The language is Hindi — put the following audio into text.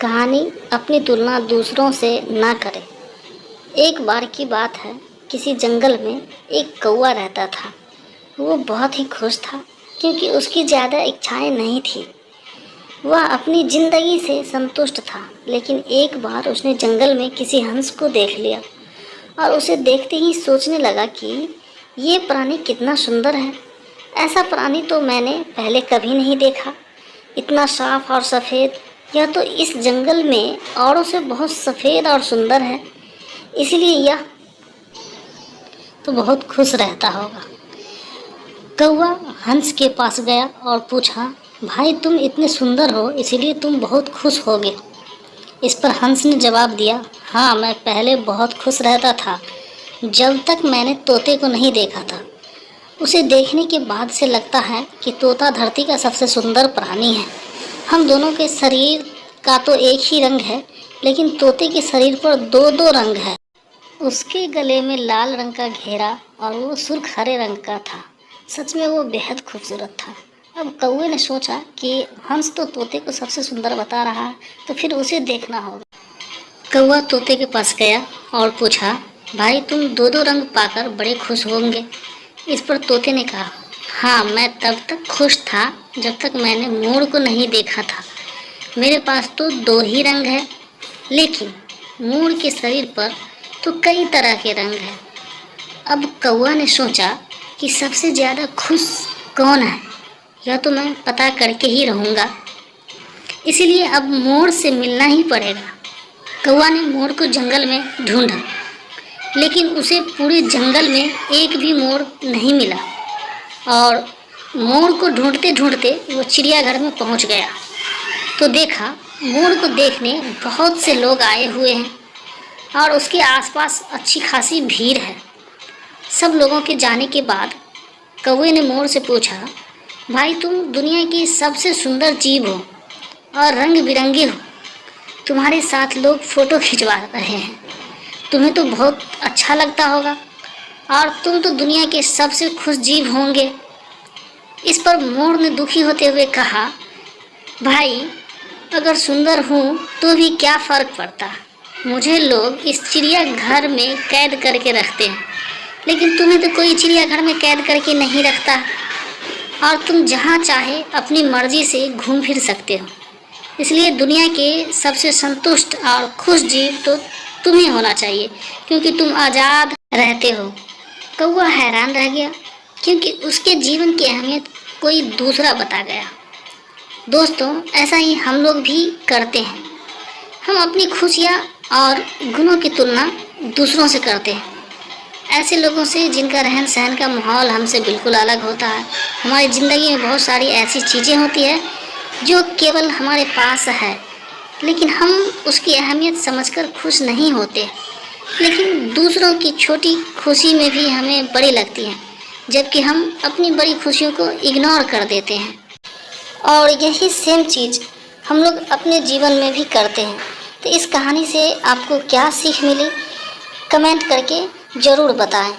कहानी अपनी तुलना दूसरों से ना करें। एक बार की बात है, किसी जंगल में एक कौवा रहता था। वो बहुत ही खुश था क्योंकि उसकी ज़्यादा इच्छाएं नहीं थी। वह अपनी ज़िंदगी से संतुष्ट था, लेकिन एक बार उसने जंगल में किसी हंस को देख लिया और उसे देखते ही सोचने लगा कि ये प्राणी कितना सुंदर है। ऐसा प्राणी तो मैंने पहले कभी नहीं देखा। इतना साफ और सफ़ेद, यह तो इस जंगल में औरों से बहुत सफ़ेद और सुंदर है, इसलिए यह तो बहुत खुश रहता होगा। कौवा हंस के पास गया और पूछा, भाई तुम इतने सुंदर हो इसलिए तुम बहुत खुश होगे। इस पर हंस ने जवाब दिया, हाँ मैं पहले बहुत खुश रहता था जब तक मैंने तोते को नहीं देखा था। उसे देखने के बाद से लगता है कि तोता धरती का सबसे सुंदर प्राणी है। हम दोनों के शरीर का तो एक ही रंग है, लेकिन तोते के शरीर पर दो दो रंग है। उसके गले में लाल रंग का घेरा और वो सुर्ख हरे रंग का था। सच में वो बेहद खूबसूरत था। अब कौवे ने सोचा कि हंस तो तोते को सबसे सुंदर बता रहा है, तो फिर उसे देखना होगा। कौवा तोते के पास गया और पूछा, भाई तुम दो दो रंग पाकर बड़े खुश होंगे। इस पर तोते ने कहा, हाँ मैं तब तक खुश था जब तक मैंने मोर को नहीं देखा था। मेरे पास तो दो ही रंग है, लेकिन मोर के शरीर पर तो कई तरह के रंग हैं। अब कौवा ने सोचा कि सबसे ज़्यादा खुश कौन है, यह तो मैं पता करके ही रहूँगा। इसीलिए अब मोर से मिलना ही पड़ेगा। कौवा ने मोर को जंगल में ढूंढा, लेकिन उसे पूरे जंगल में एक भी मोर नहीं मिला और मोर को ढूंढते ढूंढते वो चिड़ियाघर में पहुंच गया तो देखा मोर को देखने बहुत से लोग आए हुए हैं और उसके आसपास अच्छी खासी भीड़ है। सब लोगों के जाने के बाद कौवे ने मोर से पूछा, भाई तुम दुनिया की सबसे सुंदर जीव हो और रंग बिरंगे हो। तुम्हारे साथ लोग फ़ोटो खिंचवा रहे हैं, तुम्हें तो बहुत अच्छा लगता होगा और तुम तो दुनिया के सबसे खुश जीव होंगे। इस पर मोर ने दुखी होते हुए कहा, भाई अगर सुंदर हूँ तो भी क्या फ़र्क पड़ता, मुझे लोग इस चिड़ियाघर में कैद करके रखते हैं, लेकिन तुम्हें तो कोई चिड़ियाघर में कैद करके नहीं रखता और तुम जहाँ चाहे अपनी मर्जी से घूम फिर सकते हो। इसलिए दुनिया के सबसे संतुष्ट और खुश जीव तो तुम्हें होना चाहिए, क्योंकि तुम आज़ाद रहते हो। कौवा हैरान रह गया क्योंकि उसके जीवन की अहमियत कोई दूसरा बता गया। दोस्तों, ऐसा ही हम लोग भी करते हैं। हम अपनी खुशियाँ और गुणों की तुलना दूसरों से करते हैं, ऐसे लोगों से जिनका रहन सहन का माहौल हमसे बिल्कुल अलग होता है। हमारी ज़िंदगी में बहुत सारी ऐसी चीज़ें होती है जो केवल हमारे पास है, लेकिन हम उसकी अहमियत समझकर खुश नहीं होते, लेकिन दूसरों की छोटी खुशी में भी हमें बड़ी लगती हैं, जबकि हम अपनी बड़ी खुशियों को इग्नोर कर देते हैं। और यही सेम चीज़ हम लोग अपने जीवन में भी करते हैं। तो इस कहानी से आपको क्या सीख मिली, कमेंट करके ज़रूर बताएं।